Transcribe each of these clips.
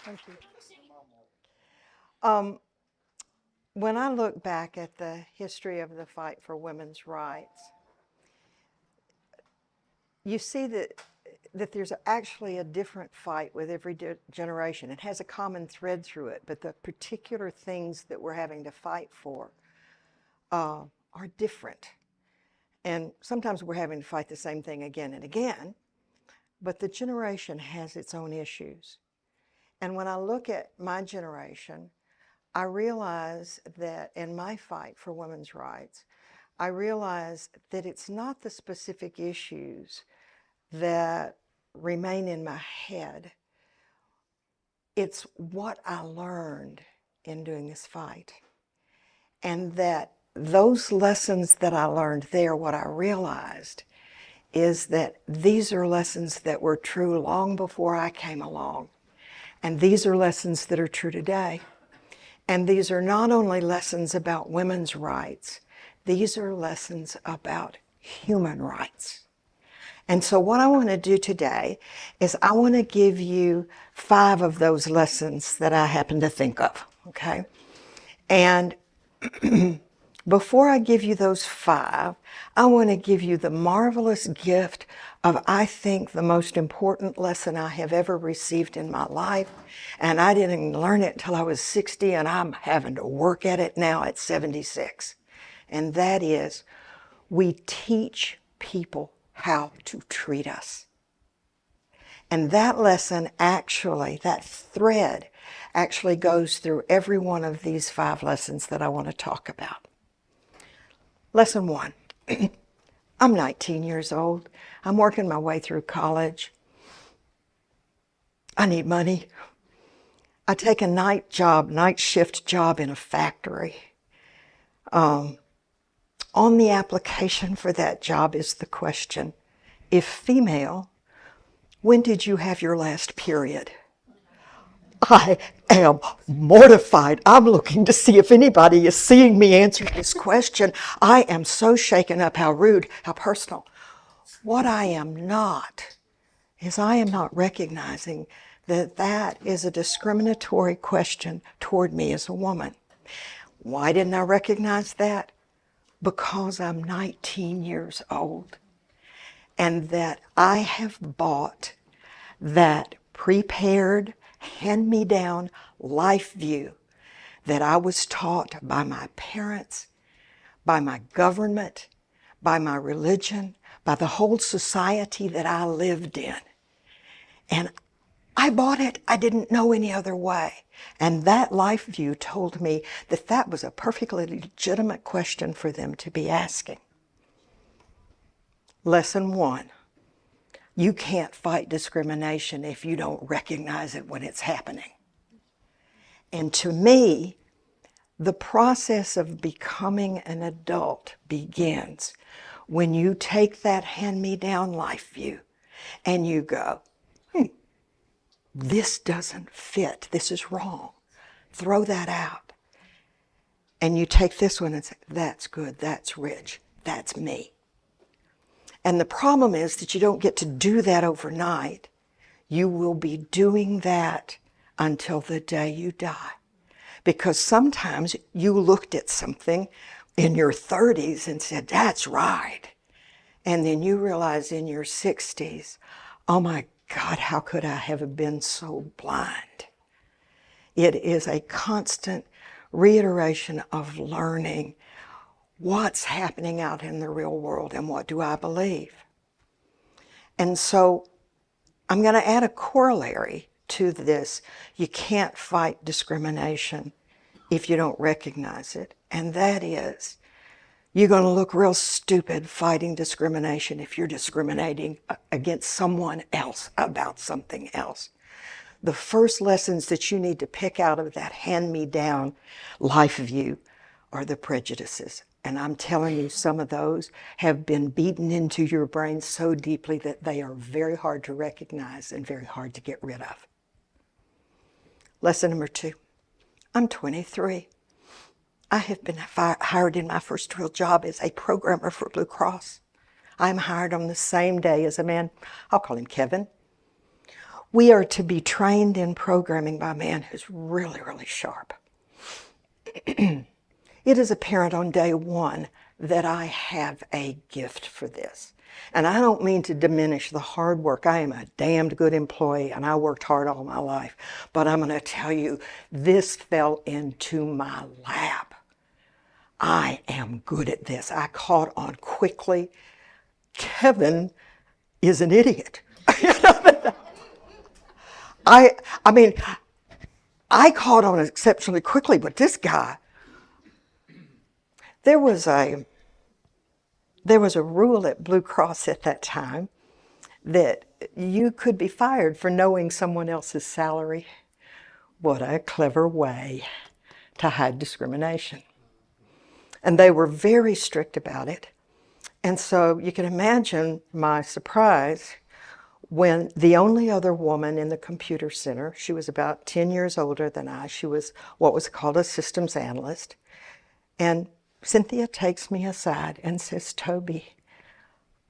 Thank you. Um, when I look back at the history of the fight for women's rights, you see that there's actually a different fight with every generation. It has a common thread through it, but the particular things that we're having to fight for are different. And sometimes we're having to fight the same thing again and again, but the generation has its own issues. And when I look at my generation, I realize that in my fight for women's rights, I realize that it's not the specific issues that remain in my head. It's what I learned in doing this fight. And that those lessons that I learned there, what I realized is that these are lessons that were true long before I came along. And these are lessons that are true today. And these are not only lessons about women's rights, these are lessons about human rights. And so what I want to do today is I want to give you 5 of those lessons that I happen to think of, okay? And before I give you those 5, I want to give you the marvelous gift of, I think, the most important lesson I have ever received in my life. And I didn't learn it until I was 60, and I'm having to work at it now at 76. And that is, we teach people how to treat us. And that lesson actually, that thread actually goes through every one of these 5 lessons that I want to talk about. Lesson 1. I'm 19 years old. I'm working my way through college. I need money. I take a night shift job in a factory. On the application for that job is the question, if female, when did you have your last period? I am mortified. I'm looking to see if anybody is seeing me answer this question. I am so shaken up. How rude, how personal. What I am not is I am not recognizing that that is a discriminatory question toward me as a woman. Why didn't I recognize that? Because I'm 19 years old and that I have bought that prepared, hand-me-down life view that I was taught by my parents, by my government, by my religion, by the whole society that I lived in. And I bought it. I didn't know any other way. And that life view told me that that was a perfectly legitimate question for them to be asking. Lesson 1. You can't fight discrimination if you don't recognize it when it's happening. And to me, the process of becoming an adult begins when you take that hand-me-down life view and you go, this doesn't fit, this is wrong, throw that out. And you take this one and say, that's good, that's rich, that's me. And the problem is that you don't get to do that overnight. You will be doing that until the day you die. Because sometimes you looked at something in your 30s and said, that's right. And then you realize in your 60s, oh my God, how could I have been so blind? It is a constant reiteration of learning what's happening out in the real world and what do I believe. And so I'm going to add a corollary to this. You can't fight discrimination if you don't recognize it. And that is, you're going to look real stupid fighting discrimination if you're discriminating against someone else about something else. The first lessons that you need to pick out of that hand-me-down life view are the prejudices. And I'm telling you, some of those have been beaten into your brain so deeply that they are very hard to recognize and very hard to get rid of. Lesson number 2. I'm 23. I have been hired in my first real job as a programmer for Blue Cross. I'm hired on the same day as a man, I'll call him Kevin. We are to be trained in programming by a man who's really, really sharp. It is apparent on day one that I have a gift for this. And I don't mean to diminish the hard work. I am a damned good employee and I worked hard all my life. But I'm going to tell you, this fell into my lap. I am good at this. I caught on quickly. Kevin is an idiot. I mean, I caught on exceptionally quickly, but this guy, there was a rule at Blue Cross at that time that you could be fired for knowing someone else's salary. What a clever way to hide discrimination. And they were very strict about it. And so you can imagine my surprise when the only other woman in the computer center, she was about 10 years older than I, she was what was called a systems analyst, and Cynthia takes me aside and says, Tobey,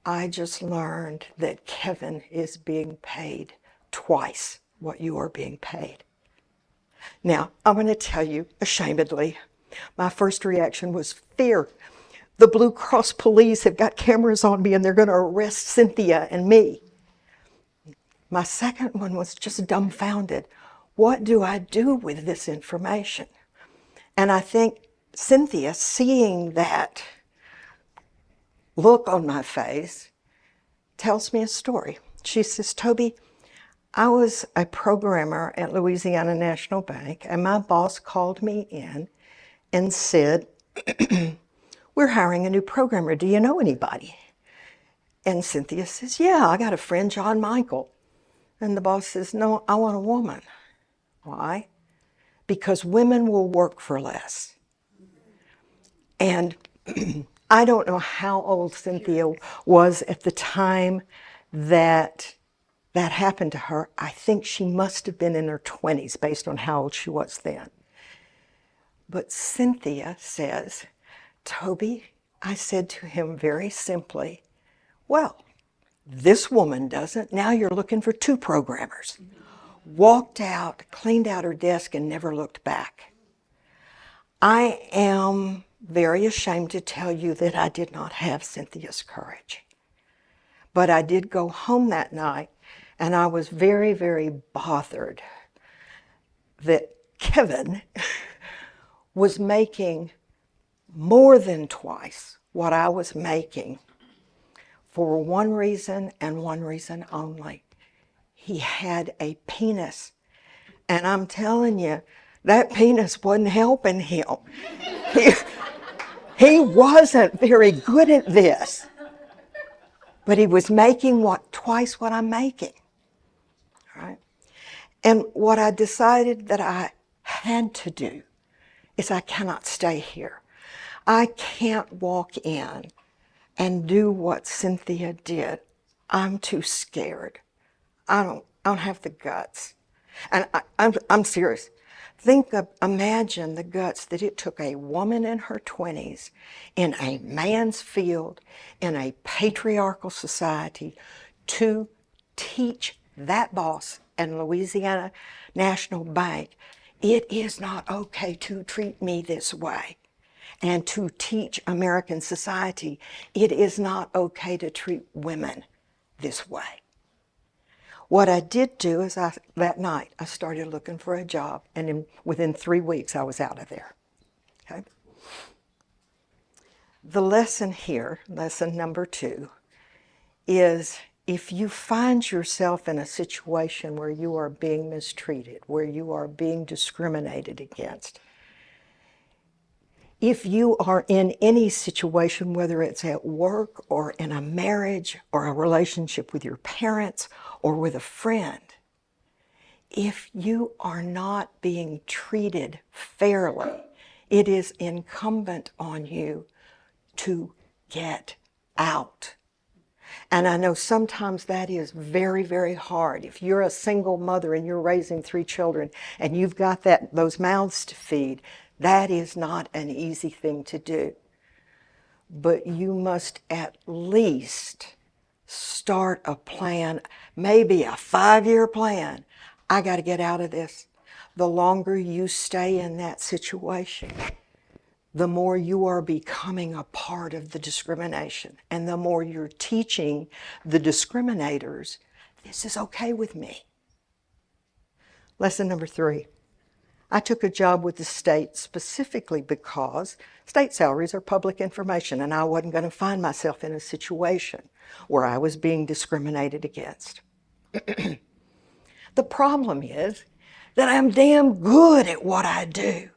I just learned that Kevin is being paid twice what you are being paid. Now, I'm going to tell you, ashamedly, my first reaction was fear. The Blue Cross police have got cameras on me and they're going to arrest Cynthia and me. My second one was just dumbfounded. What do I do with this information? And I think Cynthia, seeing that look on my face, tells me a story. She says, Tobey, I was a programmer at Louisiana National Bank, and my boss called me in and said, we're hiring a new programmer. Do you know anybody? And Cynthia says, yeah, I got a friend, John Michael. And the boss says, no, I want a woman. Why? Because women will work for less. And I don't know how old Cynthia was at the time that that happened to her. I think she must have been in her 20s based on how old she was then. But Cynthia says, Tobey, I said to him very simply, well, this woman doesn't. Now you're looking for two programmers. Walked out, cleaned out her desk, and never looked back. I am very ashamed to tell you that I did not have Cynthia's courage. But I did go home that night, and I was very, very bothered that Kevin was making more than twice what I was making for one reason and one reason only. He had a penis. And I'm telling you, that penis wasn't helping him. He wasn't very good at this. But he was making twice what I'm making. Right? And what I decided that I had to do is I cannot stay here. I can't walk in and do what Cynthia did. I'm too scared. I don't have the guts. And I'm serious. Imagine the guts that it took a woman in her 20s in a man's field, in a patriarchal society, to teach that boss in Louisiana National Bank, it is not okay to treat me this way. And to teach American society, it is not okay to treat women this way. What I did do is that night, I started looking for a job, and within 3 weeks, I was out of there. Okay? The lesson here, lesson number 2, is if you find yourself in a situation where you are being mistreated, where you are being discriminated against, if you are in any situation, whether it's at work or in a marriage or a relationship with your parents or with a friend, if you are not being treated fairly, it is incumbent on you to get out. And I know sometimes that is very, very hard. If you're a single mother and you're raising 3 children and you've got those mouths to feed, that is not an easy thing to do. But you must at least start a plan, maybe a 5-year plan. I got to get out of this. The longer you stay in that situation, the more you are becoming a part of the discrimination, and the more you're teaching the discriminators, this is okay with me. Lesson number 3. I took a job with the state specifically because state salaries are public information, and I wasn't going to find myself in a situation where I was being discriminated against. The problem is that I'm damn good at what I do.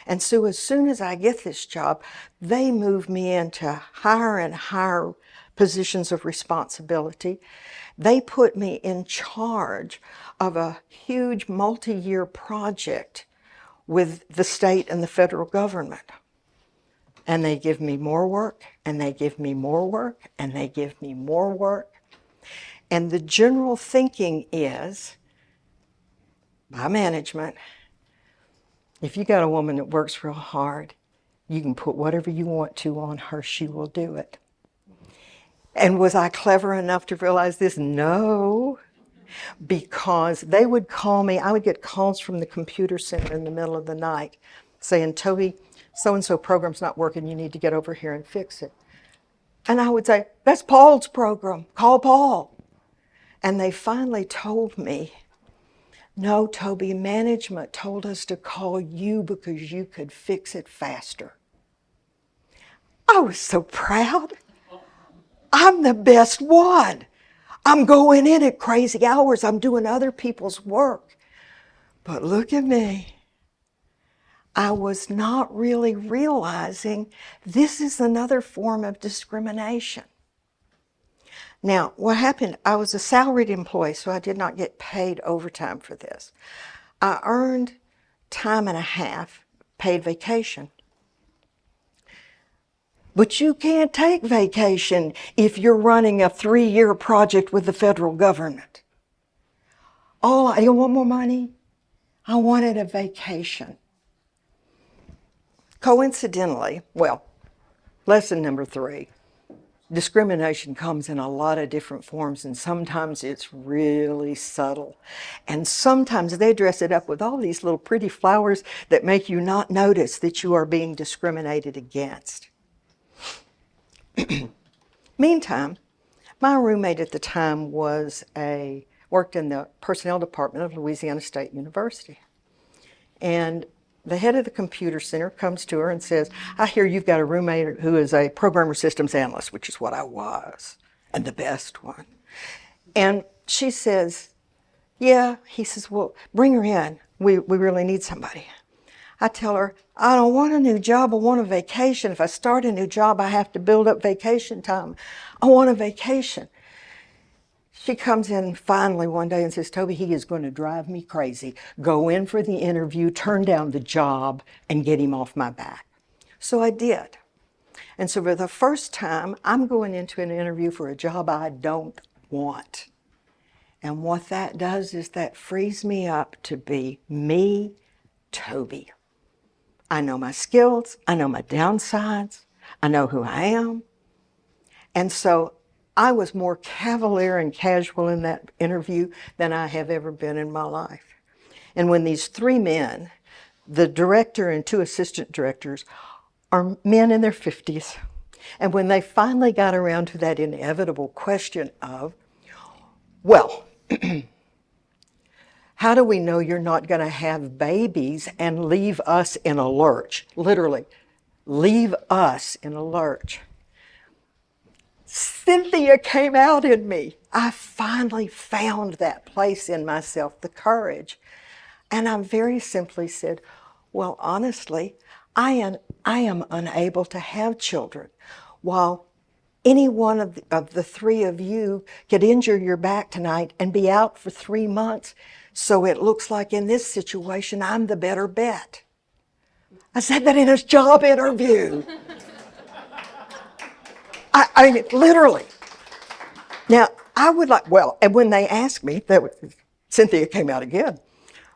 And so as soon as I get this job, they move me into higher and higher positions of responsibility. They put me in charge of a huge multi-year project with the state and the federal government. And they give me more work, and they give me more work, and they give me more work. And the general thinking is, by management, if you got a woman that works real hard, you can put whatever you want to on her, she will do it. And was I clever enough to realize this? No, because they would call me, I would get calls from the computer center in the middle of the night saying, Tobey, so-and-so program's not working, you need to get over here and fix it. And I would say, that's Paul's program, call Paul. And they finally told me, no, Tobey, management told us to call you because you could fix it faster. I was so proud. I'm the best one. I'm going in at crazy hours. I'm doing other people's work. But look at me. I was not really realizing this is another form of discrimination. Now, what happened, I was a salaried employee, so I did not get paid overtime for this. I earned time and a half paid vacation. But you can't take vacation if you're running a 3-year project with the federal government. Oh, you want more money? I wanted a vacation. Coincidentally, well, lesson number 3, discrimination comes in a lot of different forms, and sometimes it's really subtle. And sometimes they dress it up with all these little pretty flowers that make you not notice that you are being discriminated against. Meantime, my roommate at the time worked in the personnel department of Louisiana State University. And the head of the computer center comes to her and says, I hear you've got a roommate who is a programmer systems analyst, which is what I was, and the best one. And she says, yeah. He says, well, bring her in. We really need somebody. I tell her, I don't want a new job, I want a vacation. If I start a new job, I have to build up vacation time. I want a vacation. She comes in finally one day and says, Tobey, he is going to drive me crazy. Go in for the interview, turn down the job, and get him off my back. So I did. And so for the first time, I'm going into an interview for a job I don't want. And what that does is that frees me up to be me, Tobey. I know my skills, I know my downsides, I know who I am. And so I was more cavalier and casual in that interview than I have ever been in my life. And when these 3 men, the director and 2 assistant directors, are men in their 50s, and when they finally got around to that inevitable question of, well, how do we know you're not going to have babies and leave us in a lurch? Literally, leave us in a lurch. Cynthia came out in me. I finally found that place in myself, the courage. And I very simply said, well, honestly, I am unable to have children. While any one of the 3 of you could injure your back tonight and be out for 3 months, so it looks like in this situation, I'm the better bet. I said that in a job interview. I mean, literally. Now, I would like, well, and when they asked me, Cynthia came out again,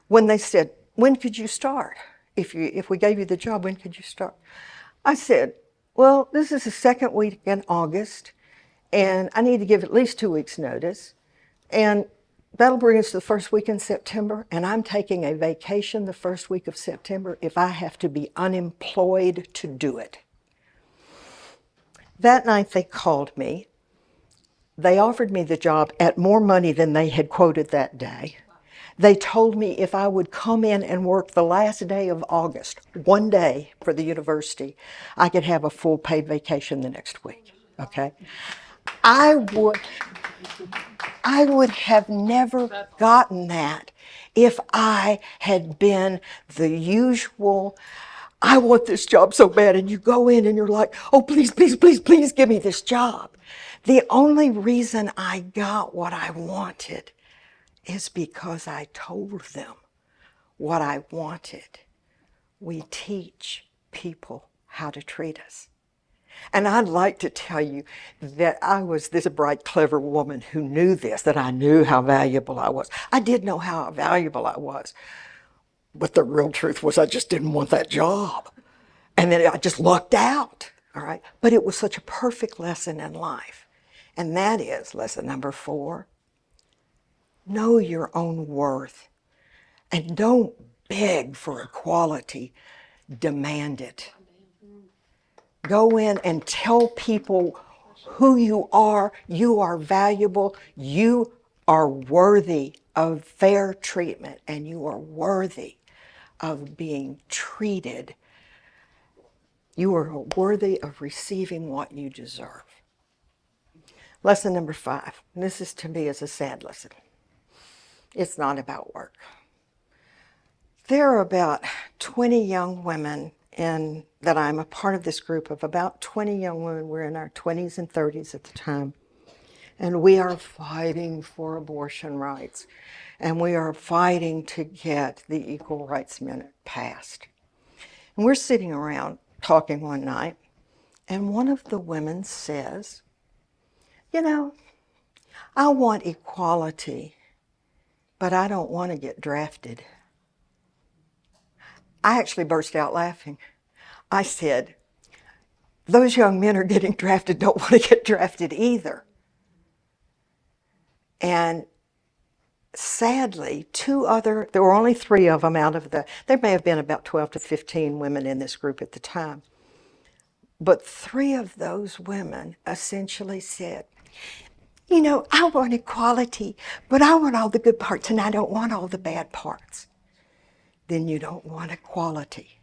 when they said, when could you start? If we gave you the job, when could you start? I said, well, this is the 2nd week in August, And I need to give at least 2 weeks' notice. And that'll bring us to the first week in September. And I'm taking a vacation the first week of September if I have to be unemployed to do it. That night they called me. They offered me the job at more money than they had quoted that day. They told me if I would come in and work the last day of August, 1 day for the university, I could have a full paid vacation the next week, okay? I would have never gotten that if I had been the usual, I want this job so bad, and you go in and you're like, oh, please, please, please, please give me this job. The only reason I got what I wanted is because I told them what I wanted. We teach people how to treat us. And I'd like to tell you that I was this bright, clever woman who knew this, that I knew how valuable I was. I did know how valuable I was. But the real truth was I just didn't want that job. And then I just lucked out, all right? But it was such a perfect lesson in life. And that is lesson number 4. Know your own worth. And don't beg for equality. Demand it. Go in and tell people who you are. You are valuable. You are worthy of fair treatment, and you are worthy of being treated. You are worthy of receiving what you deserve. Lesson number 5. And this is, to me, is a sad lesson. It's not about work. There are about 20 young women that I'm a part of this group of about 20 young women. We're in our 20s and 30s at the time. And we are fighting for abortion rights. And we are fighting to get the Equal Rights Amendment passed. And we're sitting around talking one night, and one of the women says, you know, I want equality, but I don't want to get drafted. I actually burst out laughing. I said, those young men are getting drafted, don't want to get drafted either. And sadly, there were only 3 of them there may have been about 12 to 15 women in this group at the time. But 3 of those women essentially said, you know, I want equality, but I want all the good parts and I don't want all the bad parts. Then you don't want equality.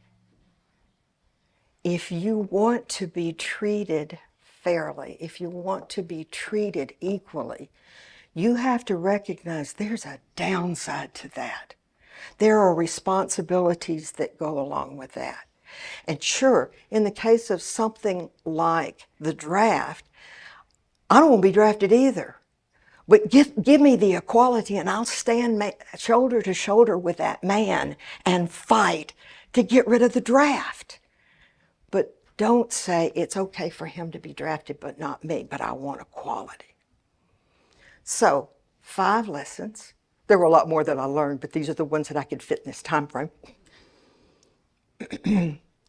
If you want to be treated fairly, if you want to be treated equally, you have to recognize there's a downside to that. There are responsibilities that go along with that. And sure, in the case of something like the draft, I don't want to be drafted either. But give me the equality and I'll stand shoulder to shoulder with that man and fight to get rid of the draft. But don't say it's okay for him to be drafted but not me, but I want equality. So, 5 lessons. There were a lot more that I learned, but these are the ones that I could fit in this time frame.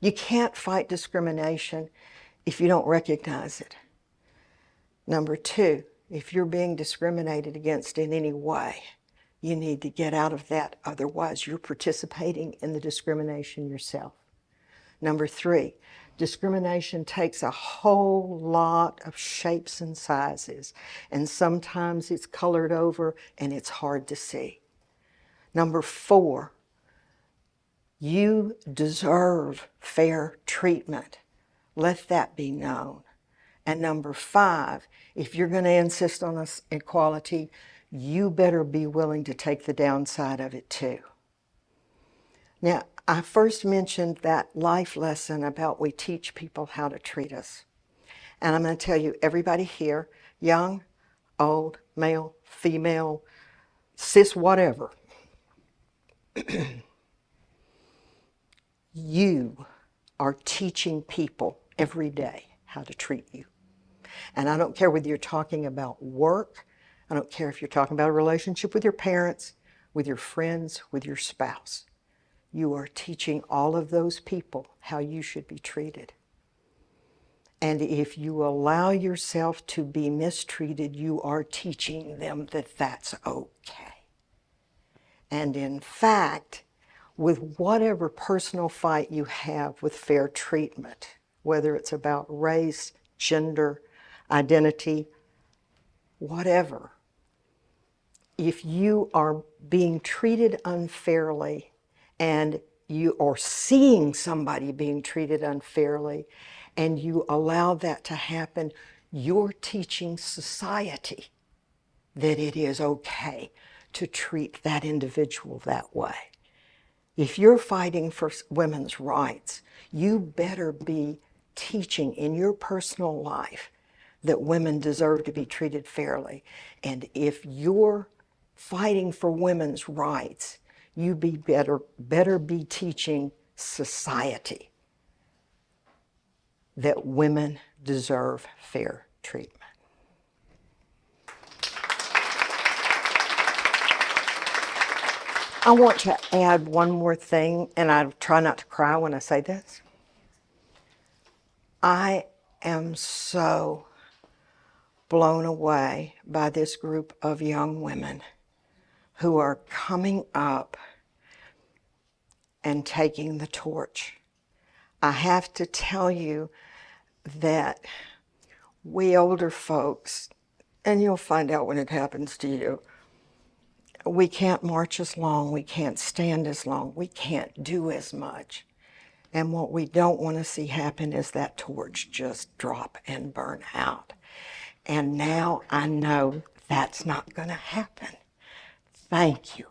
You can't fight discrimination if you don't recognize it. Number 2, if you're being discriminated against in any way, you need to get out of that. Otherwise, you're participating in the discrimination yourself. Number 3, discrimination takes a whole lot of shapes and sizes, and sometimes it's colored over and it's hard to see. Number 4, you deserve fair treatment. Let that be known. And number 5, if you're going to insist on equality, you better be willing to take the downside of it too. Now, I first mentioned that life lesson about we teach people how to treat us. And I'm going to tell you, everybody here, young, old, male, female, cis, whatever, you are teaching people every day how to treat you. And I don't care whether you're talking about work, I don't care if you're talking about a relationship with your parents, with your friends, with your spouse. You are teaching all of those people how you should be treated. And if you allow yourself to be mistreated, you are teaching them that that's okay. And in fact, with whatever personal fight you have with fair treatment, whether it's about race, gender, identity, whatever, if you are being treated unfairly and you are seeing somebody being treated unfairly and you allow that to happen, you're teaching society that it is okay to treat that individual that way. If you're fighting for women's rights, you better be teaching in your personal life that women deserve to be treated fairly. And if you're fighting for women's rights, you better be teaching society that women deserve fair treatment. I want to add one more thing, and I try not to cry when I say this. I am so blown away by this group of young women who are coming up and taking the torch. I have to tell you that we older folks, and you'll find out when it happens to you, we can't march as long, we can't stand as long, we can't do as much. And what we don't want to see happen is that torch just drop and burn out. And now I know that's not going to happen. Thank you.